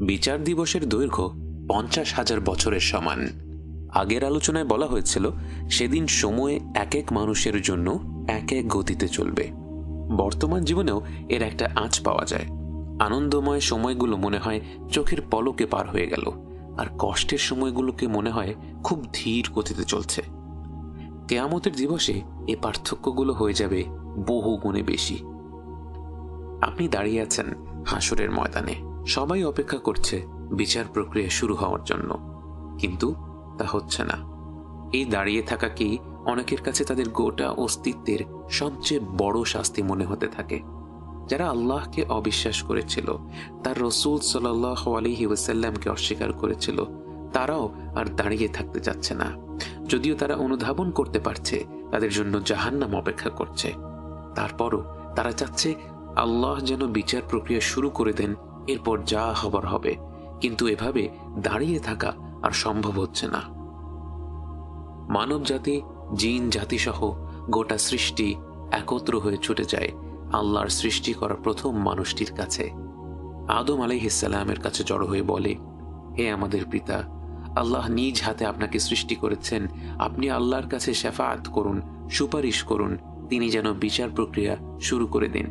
বিচার দিবসের দৈর্ঘ্য 50,000 বছরের সমান। আগের আলোচনায় বলা হয়েছিল সেদিন সময় এক এক মানুষের জন্য এক এক গতিতে চলবে। বর্তমান জীবনেও এর একটা আঁচ পাওয়া যায়। আনন্দময় সময়গুলো মনে হয় চোখের পলকে পার হয়ে গেল, আর কষ্টের সময়গুলোকে মনে হয় খুব ধীর গতিতে চলছে। কেয়ামতের দিবসে এ পার্থক্যগুলো হয়ে যাবে বহু গুণে বেশি। আপনি দাঁড়িয়ে আছেন হাসরের ময়দানে, সবাই অপেক্ষা করছে বিচার প্রক্রিয়া শুরু হওয়ার জন্য, কিন্তু তা হচ্ছে না। এই দাঁড়িয়ে থাকাকেই অনেকের কাছে তাদের গোটা অস্তিত্বের সবচেয়ে বড় শাস্তি মনে হতে থাকে। যারা আল্লাহকে অবিশ্বাস করেছিল, তার রসূল সাল্লাল্লাহু আলাইহি ওয়াসাল্লামকে অস্বীকার করেছিল, তারাও আর দাঁড়িয়ে থাকতে চাচ্ছে না। যদিও তারা অনুধাবন করতে পারছে তাদের জন্য জাহান্নাম অপেক্ষা করছে, তারপরও তারা চাচ্ছে আল্লাহ যেন বিচার প্রক্রিয়া শুরু করে দেন, এরপর যা হবার হবে। কিন্তু এভাবে দাঁড়িয়ে থাকা আর সম্ভব হচ্ছে না। মানব জাতি, জিন জাতি সহ গোটা সৃষ্টি একত্র হয়ে ছুটে যায় আল্লাহর সৃষ্টি করা প্রথম মানুষটির কাছে। আদম আলাইহিস সালামের কাছে জড়ো হয়ে বলে, হে আমাদের পিতা, আল্লাহ নিজ হাতে আপনাকে সৃষ্টি করেছেন, আপনি আল্লাহর কাছে শাফাআত করুন, সুপারিশ করুন, তিনি যেন বিচার প্রক্রিয়া শুরু করে দিন।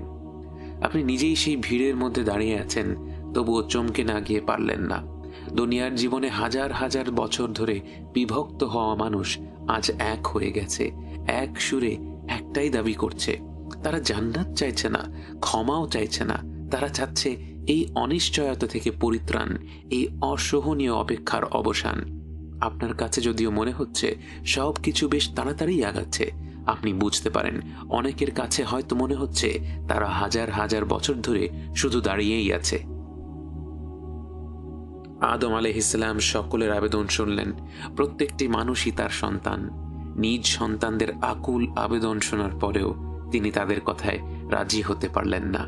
আপনি নিজেই সেই ভিড়ের মধ্যে দাঁড়িয়ে আছেন, তবুও চমকে না গিয়ে পারলেন না। দুনিয়ার জীবনে হাজার হাজার বছর ধরে বিভক্ত হওয়া মানুষ আজ এক হয়ে গেছে, এক সুরে একটাই দাবি করছে। তারা জান্নাত চাইছে না, ক্ষমাও চাইছে না, তারা চাচ্ছে এই অনিশ্চয়তা থেকে পরিত্রাণ, এই অসহনীয় অপেক্ষার অবসান। আপনার কাছে যদিও মনে হচ্ছে সবকিছু বেশ তাড়াতাড়ি আগাচ্ছে, আপনি বুঝতে পারেন অনেকের কাছে হয়তো মনে হচ্ছে তারা হাজার হাজার বছর ধরে শুধু দাঁড়িয়েই আছে। আদম আলাইহিস সালাম সকলের আবেদন শুনলেন। প্রত্যেকটি মানুষই তার সন্তান। নিজ সন্তানদের আকুল আবেদন শোনার পরেও তিনি তাদের কথায় রাজি হতে পারলেন না।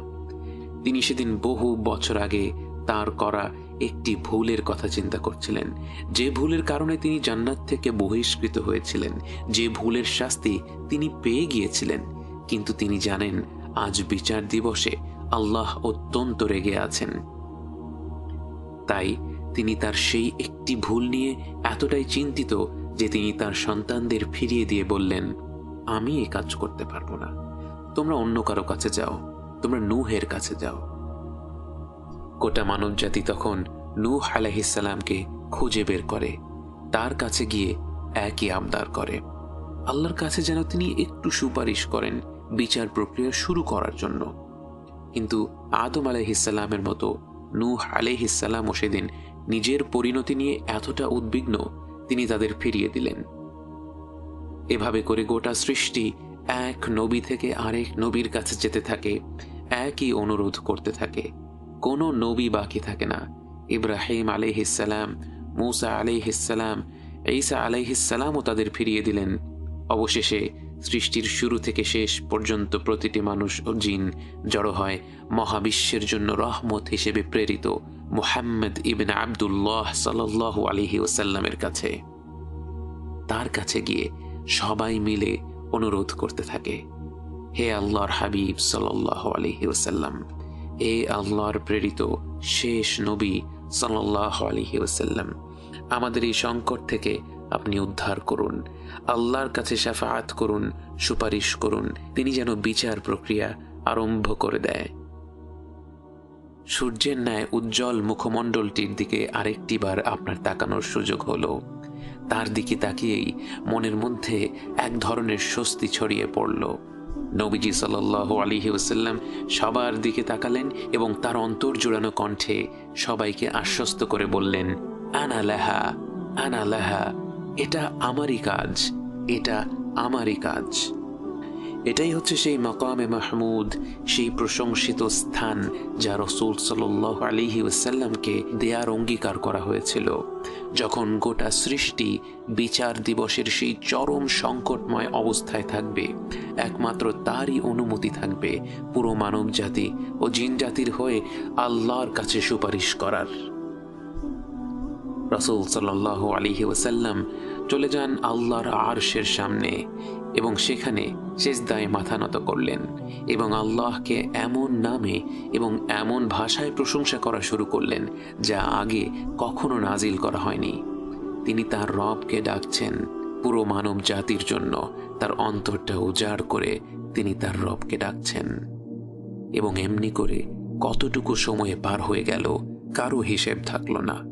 তিনি সেদিন বহু বছর আগে তার করা একটি ভুলের কথা চিন্তা করছিলেন, যে ভুলের কারণে তিনি জান্নাত থেকে বহিষ্কৃত হয়েছিলেন, যে ভুলের শাস্তি তিনি পেয়ে গিয়েছিলেন। কিন্তু তিনি জানেন আজ বিচার দিবসে আল্লাহ অত্যন্ত রেগে আছেন। তাই তিনি তার সেই একটি ভুল নিয়ে এতটাই চিন্তিত যে তিনি তার সন্তানদের ফিরিয়ে দিয়ে বললেন, আমি এ কাজ করতে পারবো না, তোমরা অন্য কারো কাছে যাও, তোমরা নূহের কাছে যাও। গোটা মানব জাতি তখন নূহ আলাইহিস সালামকে খুঁজে বের করে, তার কাছে গিয়ে একই আবদার করে, আল্লাহর কাছে যেন তিনি একটু সুপারিশ করেন বিচার প্রক্রিয়া শুরু করার জন্য। কিন্তু আদম আলাইহিস সালামের মতো নূহ আলাইহিস সালামও সেদিন নিজের পরিণতি নিয়ে এতটা উদ্বিগ্ন, তিনি তাদের ফিরিয়ে দিলেন। এভাবে করে গোটা সৃষ্টি এক নবী থেকে আরেক নবীর কাছে যেতে থাকে, একই অনুরোধ করতে থাকে। কোনো নবী বাকি থাকে না। ইব্রাহিম আলাইহিস সালাম, মূসা আলাইহিস সালাম, ঈসা আলাইহিস সালামও তাদের ফিরিয়ে দিলেন। অবশেষে সৃষ্টির শুরু থেকে শেষ পর্যন্ত প্রতিটি মানুষ ও জিন জড়ো হয় মহাবিশ্বের জন্য রহমত হিসেবে প্রেরিত মুহাম্মদ ইবনে আব্দুল্লাহ সাল্লাল্লাহু আলাইহি ওয়াসাল্লামের কাছে। তার কাছে গিয়ে সবাই মিলে অনুরোধ করতে থাকে, হে আল্লাহর হাবিব সাল্লাল্লাহু আলাইহি ওয়াসাল্লাম, হে আল্লাহর প্রেরিত শেষ নবী সাল্লাল্লাহু আলাইহি ওয়াসাল্লাম, আমাদের এই সংকট থেকে আপনি উদ্ধার করুন, আল্লাহর কাছে শাফাআত করুন, সুপারিশ করুন, তিনি যেন বিচার প্রক্রিয়া আরম্ভ করে দেয়। সূর্যের ন্যায় উজ্জ্বল মুখমণ্ডলটির দিকে আরেকটিবার আপনার তাকানোর সুযোগ হলো। তার দিকে তাকিয়েই মনের মধ্যে এক ধরনের স্বস্তি ছড়িয়ে পড়ল। নবীজি সাল্লাল্লাহু আলাইহি ওয়াসাল্লাম সবার দিকে তাকালেন এবং তার অন্তর জোড়ানো কণ্ঠে সবাইকে আশ্বস্ত করে বললেন, আনা লাহা, আনা লাহা, এটা আমারই কাজ, এটা আমারই কাজ। এটাই হচ্ছে সেই মাকামে মাহমুদ, সেই প্রশংসিত স্থান যা রাসূল সাল্লাল্লাহু আলাইহি ওয়াসাল্লামকে দেয়ার অঙ্গীকার করা হয়েছিল। যখন গোটা সৃষ্টি বিচার দিবসের সেই চরম সংকটময় অবস্থায় থাকবে, একমাত্র তারই অনুমতি থাকবে পুরো মানব জাতি ও জিন জাতির হয়ে আল্লাহর কাছে সুপারিশ করার। রাসূল সাল্লাল্লাহু আলাইহি ওয়াসাল্লাম চলে যান আল্লাহর আরশের সামনে। এবং সেখানে সেজদায় মাথা নত করলেন এবং আল্লাহকে এমন নামে এবং এমন ভাষায় প্রশংসা করা শুরু করলেন যা আগে কখনো নাজিল করা হয়নি। তিনি তার রবকে ডাকছেন পুরো মানব জাতির জন্য। তার অন্তরটা উজাড় করে তিনি তার রবকে ডাকছেন। এবং এমনি করে কতটুকু সময়ে পার হয়ে গেল কারো হিসেব থাকল না।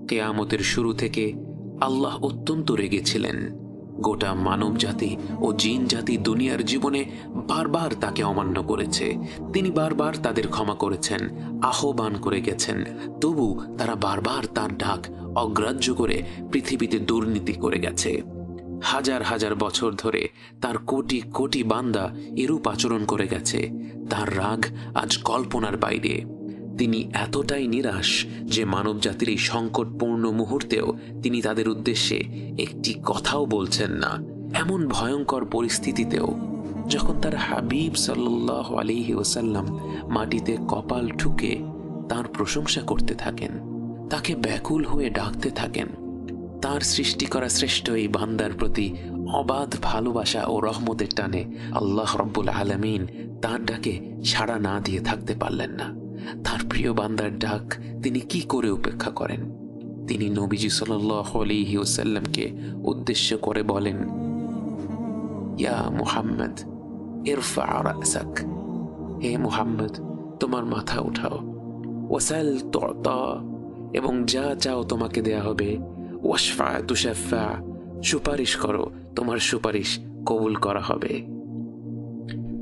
কিয়ামতের শুরু থেকে আল্লাহ অত্যন্ত রেগেছিলেন। গোটা মানব জাতি ও জিন জাতি দুনিয়ার জীবনে বারবার তাকে অমান্য করেছে। তিনি বারবার তাদের ক্ষমা করেছেন, আহ্বান করে গেছেন, তবু তারা বারবার তার ডাক অগ্রাহ্য করে পৃথিবীতে দুর্নীতি করে গেছে। হাজার হাজার বছর ধরে তার কোটি কোটি বান্দা এরূপ আচরণ করে গেছে। তার রাগ আজ কল্পনার বাইরে। তিনি এতটাই নিরাশ যে মানবজাতির এই সংকটপূর্ণ মুহূর্তেও তিনি তাদের উদ্দেশ্যে একটি কথাও বলছেন না। এমন ভয়ঙ্কর পরিস্থিতিতেও যখন তার হাবিব সাল্লাল্লাহু আলাইহি ওয়াসাল্লাম মাটিতে কপাল ঠুকে তার প্রশংসা করতে থাকেন, তাকে ব্যাকুল হয়ে ডাকতে থাকেন, তার সৃষ্টি করা শ্রেষ্ঠ এই বান্দার প্রতি অবাধ ভালোবাসা ও রহমতের টানে আল্লাহ রাব্বুল আলামিন তার ডাকে সাড়া না দিয়ে থাকতে পারলেন না। তার প্রিয় বান্দার ডাক তিনি কি করে উপেক্ষা করেন? তিনি নবীজি সাল্লাল্লাহু আলাইহি ওয়াসাল্লামকে উদ্দেশ্য করে বলেন, ইয়া মুহাম্মদ ইরফা রাসাক, হে মুহাম্মদ তোমার মাথা উঠাও, ওয়াসাল তুতা, এবং যা চাও তোমাকে দেয়া হবে, ওয়াশফা তুশাফা, সুপারিশ করো তোমার সুপারিশ কবুল করা হবে।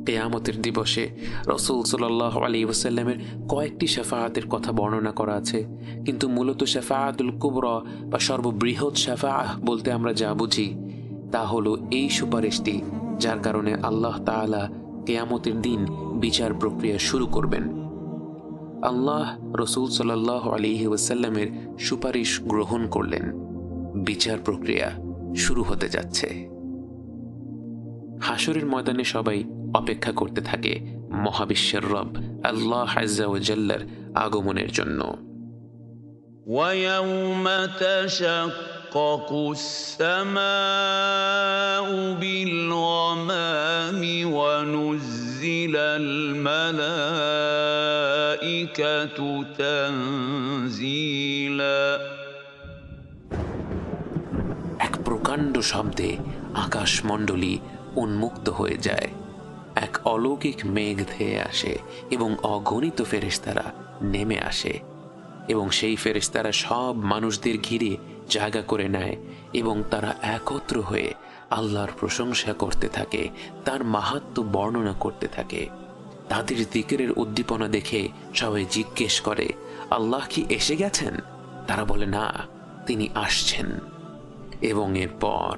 কিয়ামতের দিবসে রাসূল সাল্লাল্লাহু আলাইহি ওয়াসাল্লামের কয়েকটি শাফাআতের কথা বর্ণনা করা আছে, কিন্তু মূলত শাফাআতুল কুবরা বা সর্ববৃহৎ শাফাআহ বলতে আমরা যা বুঝি তা হলো এই সুপারিশটি, যার কারণে আল্লাহ তাআলা কিয়ামতের দিন বিচার প্রক্রিয়া শুরু করবেন। আল্লাহ রাসূল সাল্লাল্লাহু আলাইহি ওয়াসাল্লামের সুপারিশ গ্রহণ করলেন। বিচার প্রক্রিয়া শুরু হতে যাচ্ছে। হাসরের ময়দানে সবাই অপেক্ষা করতে থাকে মহাবিশ্বের রব আল্লাহ আযজা ওয়া জাল্লার আগমনের জন্য। وَيَوْمَ تَشَقَّقُ السَّمَاءُ بِالْغَمَامِ وَنُزِّلَ الْمَلَائِكَةُ تَنزِيلًا। এক প্রকাণ্ড শব্দে আকাশমণ্ডলী উন্মুক্ত হয়ে যায়। এক অলৌকিক মেঘ ধেয়ে আসে এবং অগণিত ফেরেশতারা নেমে আসে এবং সেই ফেরেশতারা সব মানুষদের ঘিরে জায়গা করে নেয় এবং তারা একত্র হয়ে আল্লাহর প্রশংসা করতে থাকে, তার মাহাত্ম্য বর্ণনা করতে থাকে। তাদের যিকিরের উদ্দীপনা দেখে সবাই জিজ্ঞেস করে, আল্লাহ কি এসে গেছেন? তারা বলে, না, তিনি আসছেন। এবং এরপর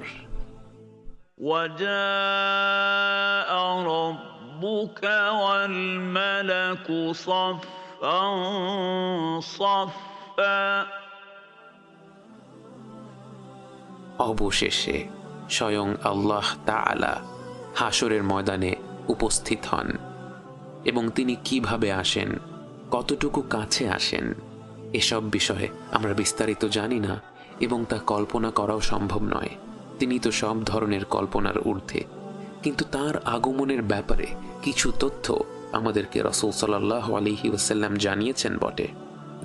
وَجَاءَ رَبُّكَ وَالْمَلَكُ صَفًّا صَفًّا। অবশেষে স্বয়ং আল্লাহ তাআলা হাসরের ময়দানে উপস্থিত হন। এবং তিনি কিভাবে আসেন, কতটুকু কাছে আসেন, এসব বিষয়ে আমরা বিস্তারিত জানি না এবং তা কল্পনা করাও সম্ভব নয়। তিনি তো সব ধরনের কল্পনার ঊর্ধ্বে। কিন্তু তার আগমনের ব্যাপারে কিছু তথ্য আমাদেরকে রাসূল সাল্লাল্লাহু আলাইহি ওয়াসাল্লাম জানিয়েছেন বটে।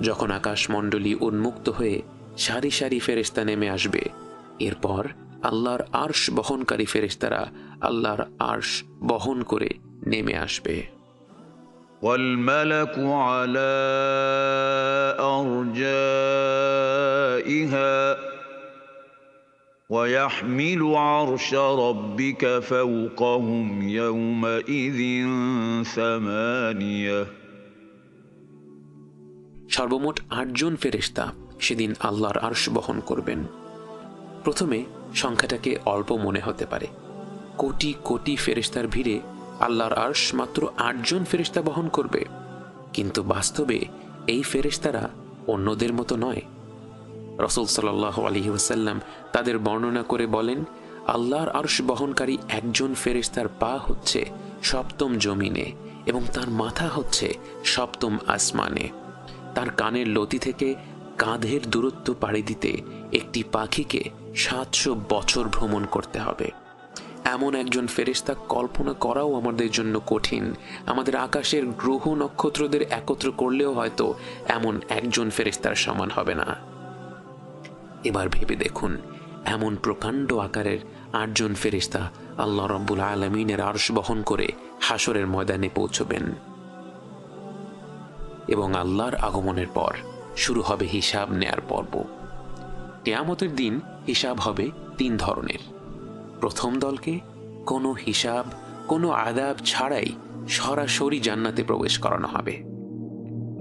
যখন আকাশমণ্ডলী উন্মুক্ত হয়ে সারি সারি ফেরেশতা নেমে আসবে, এরপর আল্লাহর আরশ বহনকারী ফেরেশতারা আল্লাহর আরশ বহন করে নেমে আসবে। وَالْمَلَكُ عَلَى أَرْجَائِهَا وَيَحْمِلُ عَرْشَ رَبِّكَ فَوْقَهُمْ يَوْمَئِذٍ ثَمَانِيَةٌ। সর্বমোট ৮ জন ফেরেশতা সেদিন আল্লাহর আরশ বহন করবেন। প্রথমে সংখ্যাটাকে অল্প মনে হতে পারে। কোটি কোটি ফেরেশতার ভিড়ে আল্লাহর আরশ মাত্র ৮ জন ফেরেশতা বহন করবে। কিন্তু বাস্তবে এই ফেরেশতারা অন্যদের মতো নয়। রাসূল সাল্লাল্লাহু আলাইহি ওয়াসাল্লাম তাদের বর্ণনা করে বলেন, আল্লাহর আরশ বহনকারী একজন ফেরেশতার পা হচ্ছে ৭ম জমিনে এবং তার মাথা হচ্ছে ৭ম আসমানে। তার কানের লতি থেকে কাঁধের দূরত্ব পাড়ি দিতে একটি পাখিকে ৭০০ বছর ভ্রমণ করতে হবে। এমন একজন ফেরেশতা কল্পনা করাও আমাদের জন্য কঠিন। আমাদের আকাশের গ্রহ নক্ষত্রদের একত্র করলেও হয়তো এমন একজন ফেরেশতার সমান হবে না। এবার ভেবে দেখুন, এমন প্রকাণ্ড আকারের 8 জন ফেরেশতা আল্লাহ রাব্বুল আলামিনের আরশ বহন করে হাসরের ময়দানে পৌঁছবেন এবং আল্লাহর আগমনের পর শুরু হবে হিসাব নেয়ার পর্ব। কিয়ামতের দিন হিসাব হবে 3 ধরনের। প্রথম দলকে কোনো হিসাব, কোনো আযাব ছাড়াই সরাসরি জান্নাতে প্রবেশ করানো হবে।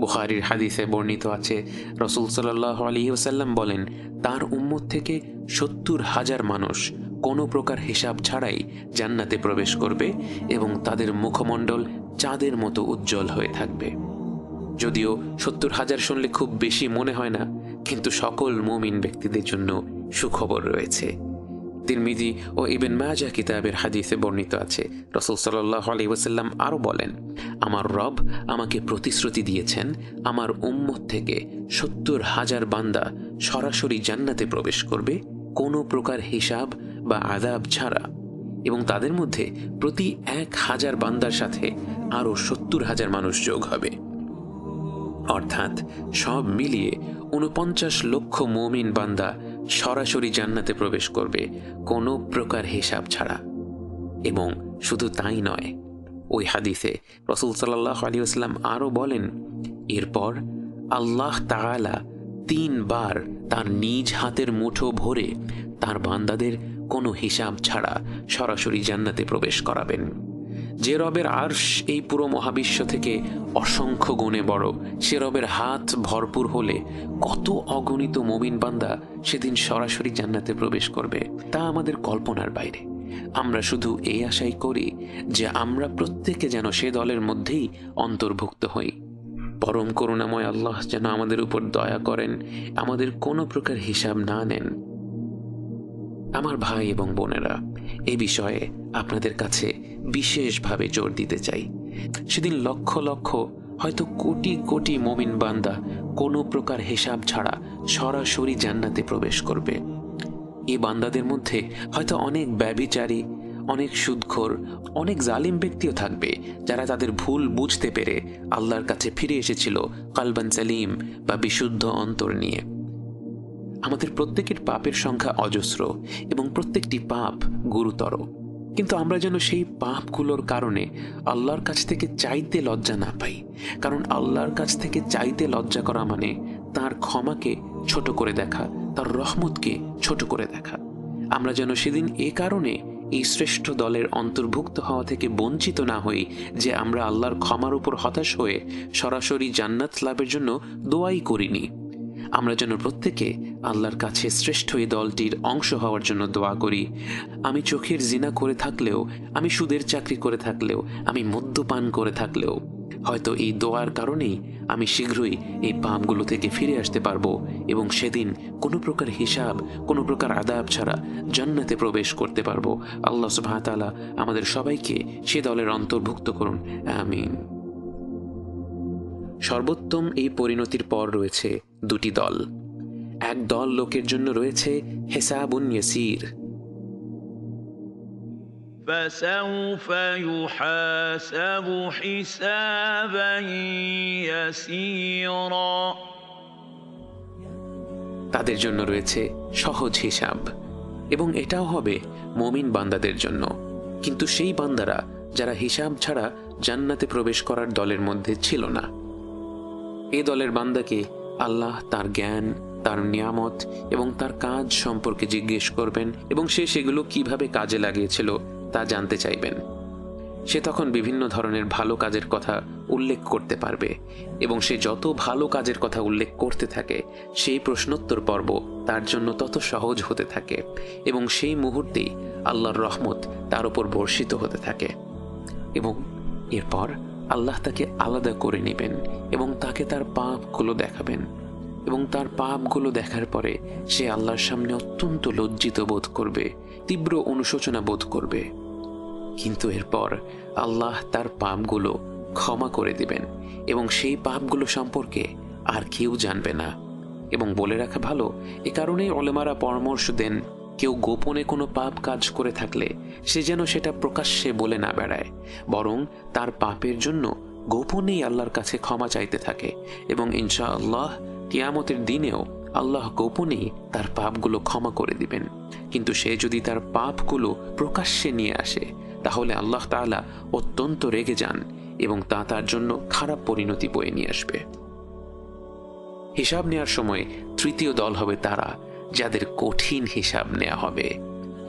বুখারীর হাদিসে বর্ণিত আছে, রাসূল সাল্লাল্লাহু আলাইহি ওয়াসাল্লাম বলেন, তার উম্মত থেকে 70,000 মানুষ কোনো প্রকার হিসাব ছাড়াই জান্নাতে প্রবেশ করবে এবং তাদের মুখমণ্ডল চাঁদের মতো উজ্জ্বল হয়ে থাকবে। যদিও 70,000 শুনলে খুব বেশি মনে হয় না, কিন্তু সকল মুমিন ব্যক্তিদের জন্য সুখবর রয়েছে। তিরমিজি ও ইবনে মাজাহ কিতাবের হাদিসে বর্ণিত আছে, রাসূল সাল্লাল্লাহু আলাইহি ওয়াসাল্লাম আরো বলেন, আমার রব আমাকে প্রতিশ্রুতি দিয়েছেন, আমার উম্মত থেকে 70,000 বান্দা সরাসরি জান্নাতে প্রবেশ করবে কোনো প্রকার হিসাব বা আযাব ছাড়া, এবং তাদের মধ্যে প্রতি 1,000 বান্দার সাথে আরো 70,000 মানুষ যোগ হবে। অর্থাৎ সব মিলিয়ে 49 লক্ষ মুমিন বান্দা সরাসরি জান্নাতে প্রবেশ করবে কোনো প্রকার হিসাব ছাড়া। এবং শুধু তাই নয়, ওই হাদিসে রাসূল সাল্লাল্লাহু আলাইহি ওয়াসাল্লাম আরো বলেন, এরপর আল্লাহ তাআলা 3 বার তার নিজ হাতের মুঠো ভরে তার বান্দাদের কোনো হিসাব ছাড়া সরাসরি জান্নাতে প্রবেশ করাবেন। যে রবের আরশ এই পুরো মহাবিশ্ব থেকে অসংখ্য গুণে বড়, সে রবের হাত ভরপুর হলে কত অগণিত মুমিন বান্দা সেদিন সরাসরি জান্নাতে প্রবেশ করবে তা আমাদের কল্পনার বাইরে। আমরা শুধু এই আশাই করি যে আমরা প্রত্যেকে যেন সে দলের মধ্যেই অন্তর্ভুক্ত হই। পরম করুণাময় আল্লাহ যেন আমাদের উপর দয়া করেন, আমাদের কোনো প্রকার হিসাব না নেন। আমার ভাই এবং বোনেরা, এ বিষয়ে আপনাদের কাছে বিশেষভাবে জোর দিতে চাই। সেদিন লক্ষ লক্ষ, হয়তো কোটি কোটি মুমিন বান্দা কোনো প্রকার হিসাব ছাড়া সরাসরি জান্নাতে প্রবেশ করবে। এই বান্দাদের মধ্যে হয়তো অনেক ব্যভিচারী, অনেক সুদখোর, অনেক জালিম ব্যক্তিও থাকবে, যারা তাদের ভুল বুঝতে পেরে আল্লাহর কাছে ফিরে এসেছিল কালবান সালিম বা বিশুদ্ধ অন্তর নিয়ে। আমাদের প্রত্যেকের পাপের সংখ্যা অজস্র এবং প্রত্যেকটি পাপ গুরুতর, কিন্তু আমরা যেন সেই পাপগুলোর কারণে আল্লাহর কাছ থেকে চাইতে লজ্জা না পাই। কারণ আল্লাহর কাছ থেকে চাইতে লজ্জা করা মানে তার ক্ষমাকে ছোট করে দেখা, তার রহমতকে ছোট করে দেখা। আমরা যেন সেদিন এ কারণে এই শ্রেষ্ঠ দলের অন্তর্ভুক্ত হওয়া থেকে বঞ্চিত না হই যে আমরা আল্লাহর ক্ষমার উপর হতাশ হয়ে সরাসরি জান্নাত লাভের জন্য দোয়াই করিনি। আমরা যেন প্রত্যেকে আল্লাহর কাছে শ্রেষ্ঠ এই দলটির অংশ হওয়ার জন্য দোয়া করি। আমি চোখের জিনা করে থাকলেও, আমি সুদের চাকরি করে থাকলেও, আমি মদ্যপান করে থাকলেও, হয়তো এই দোয়ার কারণেই আমি শীঘ্রই এই পাপগুলো থেকে ফিরে আসতে পারবো এবং সেদিন কোনো প্রকার হিসাব, কোনো প্রকার আযাব ছাড়া জান্নাতে প্রবেশ করতে পারবো। আল্লাহ সুবহানাহু ওয়া তাআলা আমাদের সবাইকে সে দলের অন্তর্ভুক্ত করুন, আমিন। সর্বোত্তম এই পরিণতির পর রয়েছে 2টি দল। এক দল লোকের জন্য রয়েছে হিসাবুন ইয়াসীর, فسوف يحاسب حسابا يسيرا। তাদের জন্য রয়েছে সহজ হিসাব, এবং এটাও হবে মুমিন বান্দাদের জন্য। কিন্তু সেই বান্দারা যারা হিসাব ছাড়া জান্নাতে প্রবেশ করার দলের মধ্যে ছিল না, এই দলের বান্দাকে আল্লাহ তার জ্ঞান, তার নিয়ামত এবং তার কাজ সম্পর্কে জিজ্ঞেস করবেন এবং সে সেগুলো কিভাবে কাজে লাগিয়েছিল তা জানতে চাইবেন। সে তখন বিভিন্ন ধরনের ভালো কাজের কথা উল্লেখ করতে পারবে এবং সে যত ভালো কাজের কথা উল্লেখ করতে থাকে সেই প্রশ্নোত্তর পর্ব তার জন্য তত সহজ হতে থাকে এবং সেই মুহূর্তেই আল্লাহর রহমত তার উপর বর্ষিত হতে থাকে। এবং এরপর আল্লাহ তাকে আলাদা করে নেবেন এবং তাকে তার পাপগুলো দেখাবেন, এবং তার পাপগুলো দেখার পরে সে আল্লাহর সামনে অত্যন্ত লজ্জিত বোধ করবে, তীব্র অনুশোচনা বোধ করবে। কিন্তু এরপর আল্লাহ তার পাপগুলো ক্ষমা করে দিবেন এবং সেই পাপগুলো সম্পর্কে আর কেউ জানবে না। এবং বলে রাখা ভালো, এ কারণেই উলামারা পরামর্শ দেন কেউ গোপনে কোনো পাপ কাজ করে থাকলে সে যেন সেটা প্রকাশ্যে বলে না বেড়ায়, বরং তার পাপের জন্য গোপনেই আল্লাহর কাছে ক্ষমা চাইতে থাকে, এবং ইনশাআল্লাহ কিয়ামতের দিনেও আল্লাহ গোপনেই তার পাপগুলো ক্ষমা করে দিবেন। কিন্তু সে যদি তার পাপগুলো প্রকাশ্যে নিয়ে আসে তাহলে আল্লাহ তাআলা অত্যন্ত রেগে যান এবং তা তার জন্য খারাপ পরিণতি বয়ে নিয়ে আসবে। হিসাব নেওয়ার সময় তৃতীয় দল হবে তারা যাদের কঠিন হিসাব নেওয়া হবে,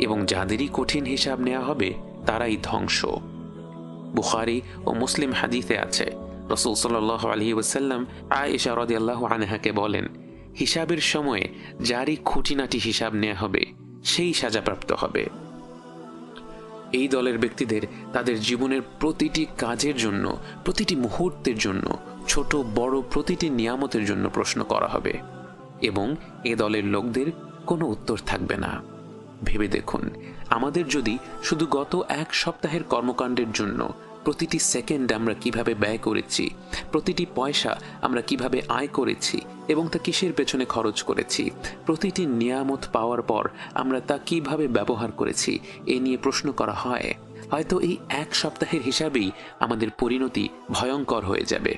এবং যাদেরই কঠিন হিসাব নেওয়া হবে তারাই ধ্বংস। বুখারী ও মুসলিম হাদিসে আছে, রাসূল সাল্লাল্লাহু আলাইহি ওয়াসাল্লাম আয়েশা রাদিয়াল্লাহু আনহাকে বলেন, হিসাবের সময়ে যারই খুঁটিনাটি হিসাব নেওয়া হবে সেই সাজাপ্রাপ্ত হবে। এই দলের ব্যক্তিদের তাদের জীবনের প্রতিটি কাজের জন্য, প্রতিটি মুহূর্তের জন্য, ছোট বড় প্রতিটি নিয়ামতের জন্য প্রশ্ন করা হবে, এবং এ দলের লোকদের কোনো উত্তর থাকবে না। ভেবে দেখুন, আমাদের যদি শুধু গত এক সপ্তাহের কর্মকাণ্ডের জন্য প্রতিটি সেকেন্ড আমরা কিভাবে ব্যয় করেছি, প্রতিটি পয়সা আমরা কিভাবে আয় করেছি এবং তা কিসের পেছনে খরচ করেছি, প্রতিটি নিয়ামত পাওয়ার পর আমরা তা কিভাবে ব্যবহার করেছি এ নিয়ে প্রশ্ন করা হয়, হয়তো এই এক সপ্তাহের হিসাবেই আমাদের পরিণতি ভয়ঙ্কর হয়ে যাবে।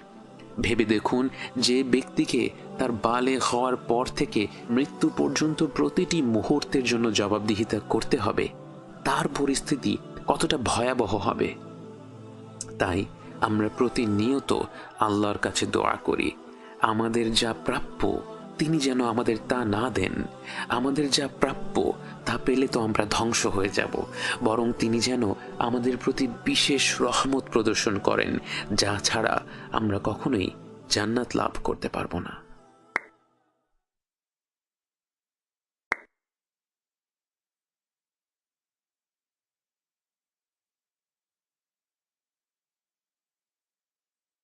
ভেবে দেখুন, যে ব্যক্তিকে তার বালেগ হওয়ার পর থেকে মৃত্যু পর্যন্ত প্রতিটি মুহূর্তের জন্য জবাবদিহিতা করতে হবে, তার পরিস্থিতি কতটা ভয়াবহ হবে। তাই আমরা প্রতিনিয়ত আল্লাহর কাছে দোয়া করি, আমাদের যা প্রাপ্য তিনি যেন আমাদের তা না দেন। আমাদের যা প্রাপ্য তা পেলে তো আমরা ধ্বংস হয়ে যাব, বরং তিনি যেন আমাদের প্রতি বিশেষ রহমত প্রদর্শন করেন, যা ছাড়া আমরা কখনোই জান্নাত লাভ করতে পারবো না।